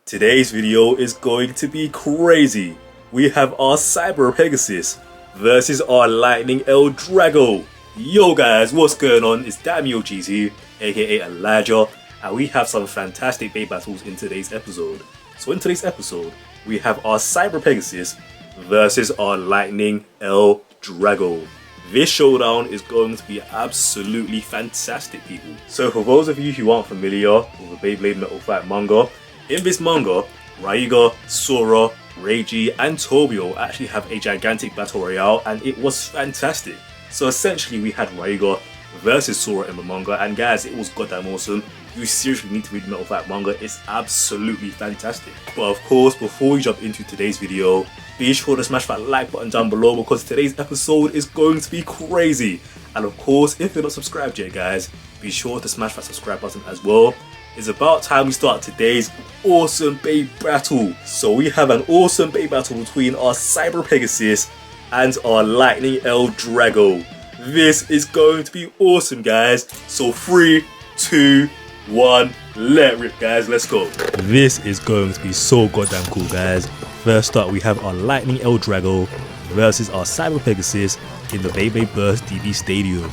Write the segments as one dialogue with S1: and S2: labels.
S1: Today's video is going to be crazy. We have our Cyber Pegasus versus our Lightning L-Drago. Yo guys, what's going on? It's enquiries here, aka Elijah, and we have some fantastic bait battles in today's episode. So in today's episode, we have our Cyber Pegasus versus our Lightning L-Drago. This showdown is going to be absolutely fantastic, people. So for those of you who aren't familiar with the Beyblade Metal Fight manga, in this manga, Raiga, Sora, Reiji and Tobio actually have a gigantic battle royale and it was fantastic. So essentially we had Raiga versus Sora in the manga, and guys, it was goddamn awesome. You seriously need to read the Metal Fight manga, it's absolutely fantastic. But of course, before we jump into today's video, be sure to smash that like button down below because today's episode is going to be crazy. And of course, if you're not subscribed yet guys, be sure to smash that subscribe button as well. It's about time we start today's awesome bait battle. So we have an awesome bait battle between our Cyber Pegasus and our Lightning L-Drago. This is going to be awesome guys. So 3, 2, 1, let rip guys, let's go. This is going to be so goddamn cool guys. First up we have our Lightning L-Drago versus our Cyber Pegasus in the Beyblade Burst DB Stadium.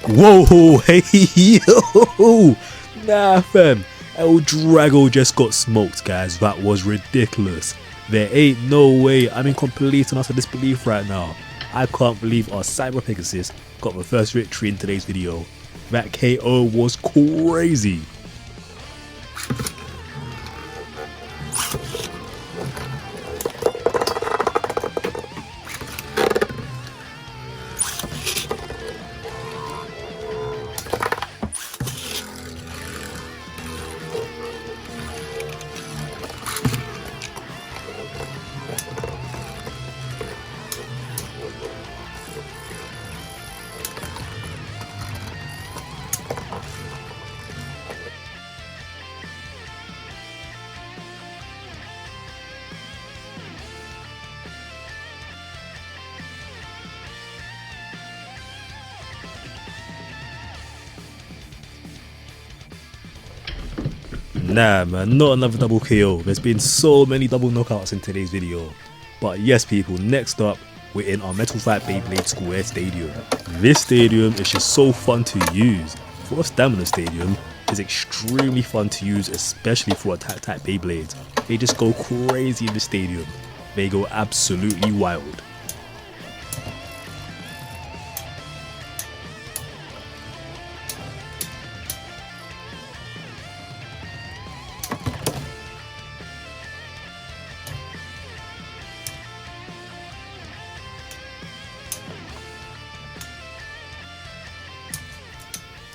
S1: Whoa, hey yo, nah fam, L-Drago just got smoked guys, that was ridiculous. There ain't no way, I'm in complete and utter disbelief right now. I can't believe our Cyber Pegasus got the first victory in today's video. That KO was crazy. Nah man, not another double KO. There's been so many double knockouts in today's video. But yes people, next up we're in our Metal Fight Beyblade Square Stadium. This stadium is just so fun to use. For a stamina stadium, it's extremely fun to use, especially for attack type Beyblades. They just go crazy in the stadium. They go absolutely wild.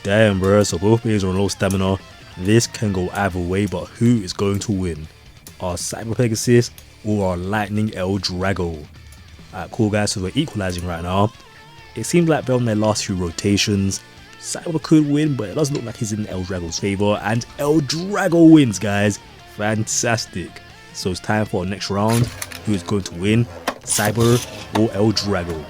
S1: Damn bro, so both players are on low stamina. This can go either way, but who is going to win? Our Cyber Pegasus or our Lightning L-Drago? Alright cool guys, so we're equalizing right now. It seems like they're on their last few rotations. Cyber could win, but it doesn't look like he's in L-Drago's favour, and L-Drago wins guys. Fantastic. So it's time for our next round. Who is going to win? Cyber or L-Drago?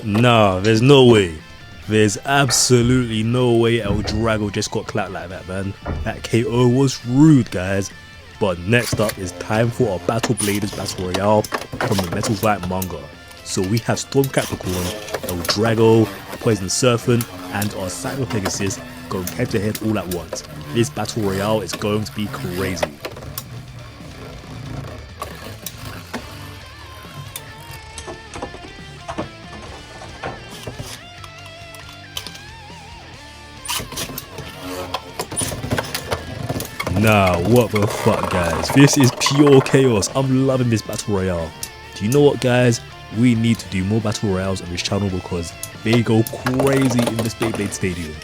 S1: Nah, there's no way. There's absolutely no way L-Drago just got clapped like that, man. That KO was rude, guys. But next up is time for our Battle Bladers Battle Royale from the Metal Fight manga. So we have Storm Capricorn, L-Drago, Poison Serpent, and our Cyber Pegasus going head to head all at once. This Battle Royale is going to be crazy. Nah, what the fuck guys, this is pure chaos. I'm loving this battle royale. Do you know what guys, we need to do more battle royales on this channel because they go crazy in this Beyblade Stadium.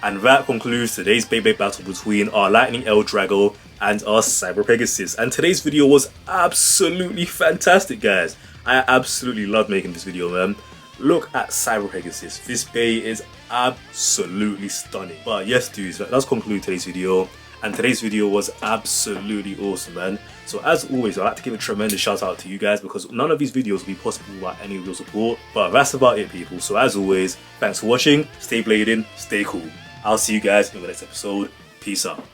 S1: And that concludes today's Beyblade battle between our Lightning L-Drago and our Cyber Pegasus. And today's video was absolutely fantastic, guys. I absolutely loved making this video, man. Look at Cyber Pegasus. This Bey is absolutely stunning. But yes, dudes, that does conclude today's video. And today's video was absolutely awesome, man. So as always, I'd like to give a tremendous shout out to you guys, because none of these videos would be possible without any of your support. But that's about it, people. So as always, thanks for watching. Stay blading, stay cool. I'll see you guys in the next episode. Peace out.